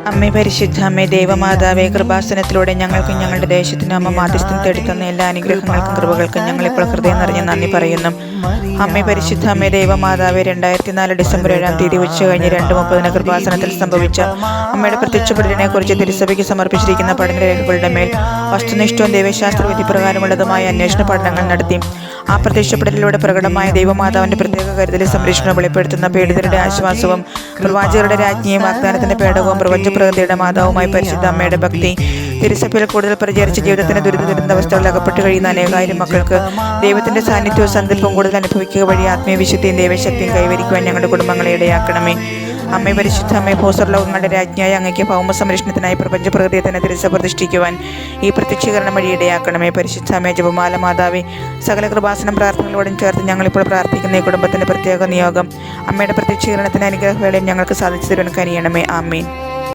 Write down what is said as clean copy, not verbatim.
അമ്മേ പരിശുദ്ധ അമ്മേ ദൈവമാതാവേ, കൃപാസനത്തിലൂടെ ഞങ്ങൾക്കും ഞങ്ങളുടെ ദേശത്തിനും അമ്മ മാധ്യസ്ഥം തേടിത്തന്ന എല്ലാ അനുഗ്രഹങ്ങൾക്കും കൃപകൾക്കും ഞങ്ങളിപ്പോൾ ഹൃദയം നിറഞ്ഞ നന്ദി പറയുന്നു. അമ്മേ പരിശുദ്ധ അമ്മേ ദൈവമാതാവേ, 2004 ഡിസംബർ 7-ാം തീയതി ഉച്ചകഴിഞ്ഞ് 2:30 കൃപാസനത്തിൽ സംഭവിച്ച അമ്മയുടെ പ്രത്യക്ഷപ്പെടലിനെ കുറിച്ച് തിരുസഭയ്ക്ക് സമർപ്പിച്ചിരിക്കുന്ന പഠനരേഖകളുടെ മേൽ വസ്തുനിഷ്ഠവും ദൈവശാസ്ത്ര വിധിപ്രകാരമുള്ളതുമായ അന്വേഷണ പഠനങ്ങൾ നടത്തി. ആ പ്രത്യക്ഷപ്പെടലിലൂടെ പ്രകടമായ ദൈവമാതാവിന്റെ പ്രത്യേക കരുതലും സംരക്ഷണവും വെളിപ്പെടുത്തുന്ന പീഡിതരുടെ ആശ്വാസവും പ്രവാചകരുടെ രാജ്ഞിയും വാഗ്ദാനത്തിന്റെ പേടകവും പ്രപഞ്ചപ്രകൃതിയുടെ മാതാവുമായി പരിശുദ്ധ അമ്മയുടെ ഭക്തി, തിരുസഭയിൽ കൂടുതൽ പ്രചരിച്ച ജീവിതത്തിന്റെ ദുരിതാവസ്ഥകളിൽ അകപ്പെട്ട് കഴിയുന്ന അനേകായിരം മക്കൾക്ക് ദൈവത്തിന്റെ സാന്നിധ്യവും സങ്കല്പവും കൂടുതൽ അനുഭവിക്കുക വഴി ആത്മീയ വിശുദ്ധിയും ദൈവശക്തിയും കൈവരിക്കുവാൻ ഞങ്ങളുടെ കുടുംബങ്ങളെ ഇടയാക്കണമേ. അമ്മേ പരിശുദ്ധ അമ്മേ, ഭൂസ്വർലോകങ്ങളുടെ രാജ്ഞിയായ അങ്ങയ്ക്ക് ഭൗമ സംരക്ഷണത്തിനായി പ്രപഞ്ചപ്രകൃതിയെ തന്നെ തിരുസഭ പ്രതിഷ്ഠിക്കുവാൻ ഈ പ്രത്യക്ഷീകരണം വഴി ഇടയാക്കണമേ. പരിശുദ്ധ അമ്മേ, ജപമാല മാതാവേ, സകല കൃപാസനം പ്രാർത്ഥനകളോടും ചേർത്ത് ഞങ്ങളിപ്പോൾ പ്രാർത്ഥിക്കുന്ന ഈ കുടുംബത്തിന്റെ പ്രത്യേക നിയോഗം അമ്മയുടെ പ്രത്യക്ഷീകരണത്തിന് അനുഗ്രഹവേളയും ഞങ്ങൾക്ക് സാധിച്ചു തരുവാൻ കനിയണമേ. ആമേൻ.